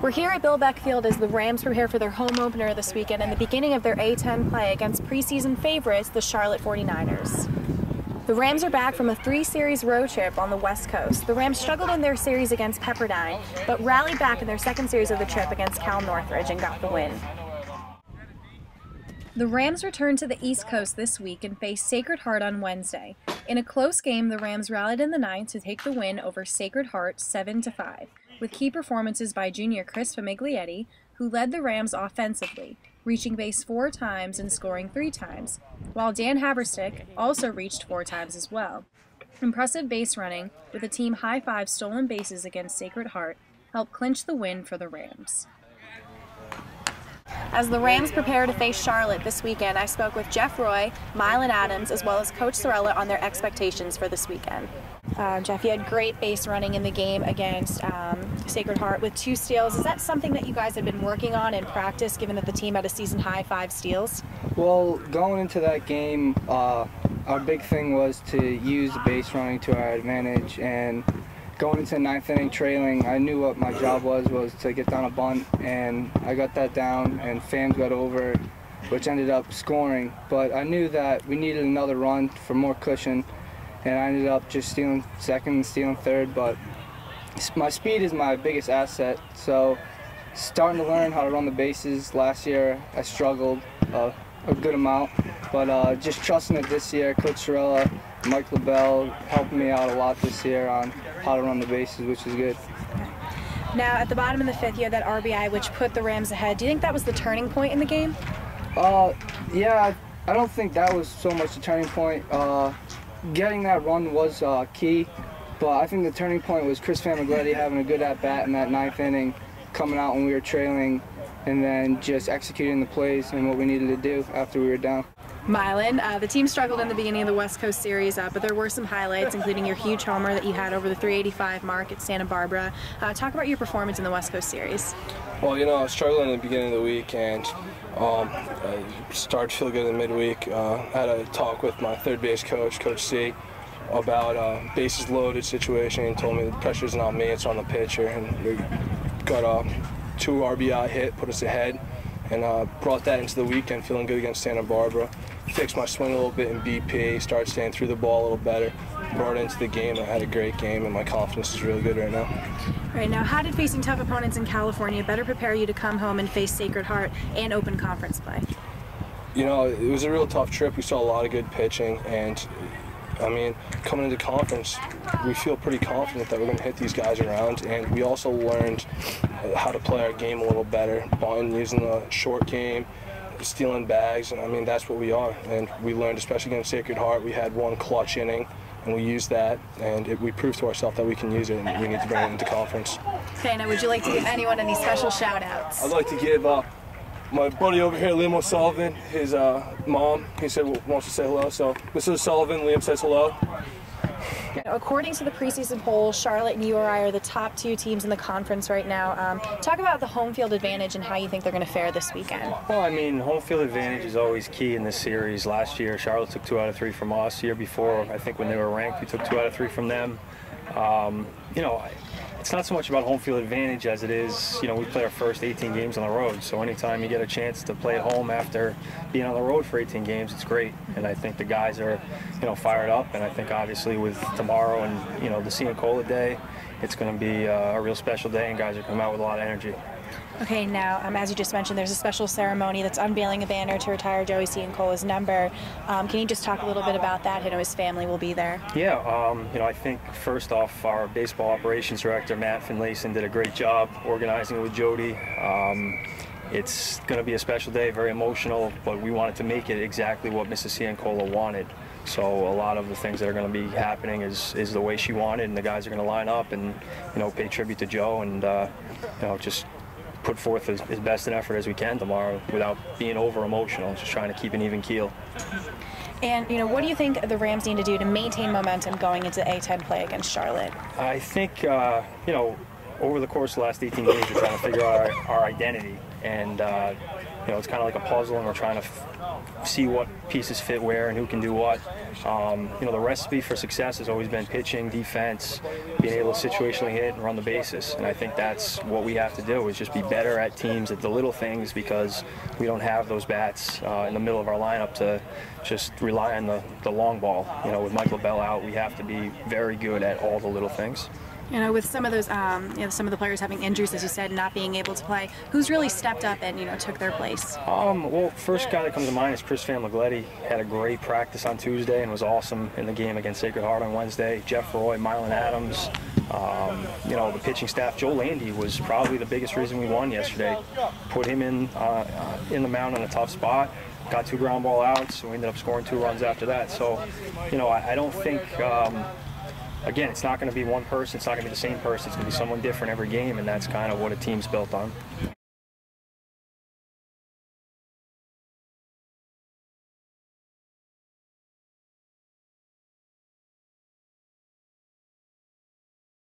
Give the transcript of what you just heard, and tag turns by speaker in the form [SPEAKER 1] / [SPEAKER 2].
[SPEAKER 1] We're here at Bill Beck Field as the Rams prepare for their home opener this weekend and the beginning of their A10 play against preseason favorites, the Charlotte 49ers. The Rams are back from a 3-series road trip on the West Coast. The Rams struggled in their series against Pepperdine, but rallied back in their second series of the trip against Cal Northridge and got the win. The Rams return to the East Coast this week and face Sacred Heart on Wednesday. In a close game, the Rams rallied in the ninth to take the win over Sacred Heart 7-5, with key performances by junior Chris Famiglietti, who led the Rams offensively, reaching base 4 times and scoring 3 times, while Dan Haberstick also reached 4 times as well. Impressive base running, with a team high 5 stolen bases against Sacred Heart, helped clinch the win for the Rams. As the Rams prepare to face Charlotte this weekend, I spoke with Jeff Roy, Mylan Adams, as well as Coach Sorella on their expectations for this weekend. Jeff, you had great base running in the game against Sacred Heart with 2 steals. Is that something that you guys have been working on in practice, given that the team had a season-high 5 steals?
[SPEAKER 2] Well, going into that game, our big thing was to use the base running to our advantage, and going into the 9th inning trailing, I knew what my job was to get down a bunt, and I got that down, and Fams got over, which ended up scoring. But I knew that we needed another run for more cushion, and I ended up just stealing second and stealing third. But my speed is my biggest asset, so starting to learn how to run the bases. Last year I struggled a good amount, but just trusting it this year. Coach Sorella, Mike LaBelle helped me out a lot this year on how to run the bases, which is good.
[SPEAKER 1] Now, at the bottom of the 5th, you had that RBI, which put the Rams ahead. Do you think that was the turning point in the game?
[SPEAKER 2] Yeah, I don't think that was so much the turning point. Getting that run was key, but I think the turning point was Chris Famiglietti having a good at-bat in that 9th inning, coming out when we were trailing, and then just executing the plays and what we needed to do after we were down.
[SPEAKER 1] Mylan, the team struggled in the beginning of the West Coast series, but there were some highlights, including your huge homer that you had over the 385 mark at Santa Barbara. Talk about your performance in the West Coast series.
[SPEAKER 3] Well, you know, I was struggling in the beginning of the week, and I started to feel good in the midweek. I had a talk with my third base coach, Coach C, about bases loaded situation. He told me the pressure's not on me, it's on the pitcher, and we got a 2 RBI hit, put us ahead, and brought that into the weekend, feeling good against Santa Barbara. Fixed my swing a little bit in BP, started staying through the ball a little better, brought it into the game. I had a great game, and my confidence is really good right now.
[SPEAKER 1] Right now, how did facing tough opponents in California better prepare you to come home and face Sacred Heart and open conference play?
[SPEAKER 3] You know, it was a real tough trip. We saw a lot of good pitching, and I mean, coming into conference, we feel pretty confident that we're going to hit these guys around, and we also learned how to play our game a little better, using the short game, stealing bags, and I mean, that's what we are. And we learned, especially against Sacred Heart, we had 1 clutch inning, and we used that, and we proved to ourselves that we can use it, and we need to bring it into conference.
[SPEAKER 1] Okay, now would you like to give anyone any special shout-outs?
[SPEAKER 3] I'd like to give my buddy over here, Liam O'Sullivan, his mom, he said wants to say hello, so Mrs. O'Sullivan, Liam says hello.
[SPEAKER 1] According to the preseason poll, Charlotte and URI are the top 2 teams in the conference right now. Talk about the home field advantage and how you think they're going to fare this weekend.
[SPEAKER 4] Well, I mean, home field advantage is always key in this series. Last year, Charlotte took 2 out of 3 from us. The year before, I think when they were ranked, we took 2 out of 3 from them. You know, it's not so much about home field advantage as it is, you know, we play our first 18 games on the road. So anytime you get a chance to play at home after being on the road for 18 games, it's great. And I think the guys are, you know, fired up. And I think obviously with tomorrow and, you know, the Ciancola day, it's going to be a real special day, and guys are coming out with a lot of energy.
[SPEAKER 1] Okay, now, as you just mentioned, there's a special ceremony that's unveiling a banner to retire Joey Ciancola's number. Can you just talk a little bit about that? I know his family will be there.
[SPEAKER 4] Yeah, you know, I think first off, our baseball operations director, Matt Finlayson, did a great job organizing it with Jody. It's going to be a special day, very emotional, but we wanted to make it exactly what Mrs. Ciancola wanted. So a lot of the things that are going to be happening is the way she wanted, and the guys are going to line up and, you know, pay tribute to Joe and, you know, just put forth his best an effort as we can tomorrow without being over emotional, just trying to keep an even keel.
[SPEAKER 1] And, you know, what do you think the Rams need to do to maintain momentum going into A10 play against Charlotte?
[SPEAKER 4] I think, you know, over the course of the last 18 days, we're trying to figure out our identity. And, you know, it's kind of like a puzzle, and we're trying to see what pieces fit where and who can do what. You know, the recipe for success has always been pitching, defense, being able to situationally hit and run the bases. And I think that's what we have to do, is just be better at teams at the little things, because we don't have those bats in the middle of our lineup to just rely on the long ball. You know, with Michael Bell out, we have to be very good at all the little things.
[SPEAKER 1] You know, with some of those, you know, some of the players having injuries, as you said, not being able to play, who's really stepped up and, you know, took their place?
[SPEAKER 4] Well, first guy that comes to mind is Chris Famigletti. Had a great practice on Tuesday and was awesome in the game against Sacred Heart on Wednesday. Jeff Roy, Mylan Adams, you know, the pitching staff. Joe Landy was probably the biggest reason we won yesterday. Put him in the mound in a tough spot. Got 2 ground ball outs, so we ended up scoring 2 runs after that. So, you know, I don't think. Again, it's not going to be one person. It's not going to be the same person. It's going to be someone different every game, and that's kind of what a team's built on.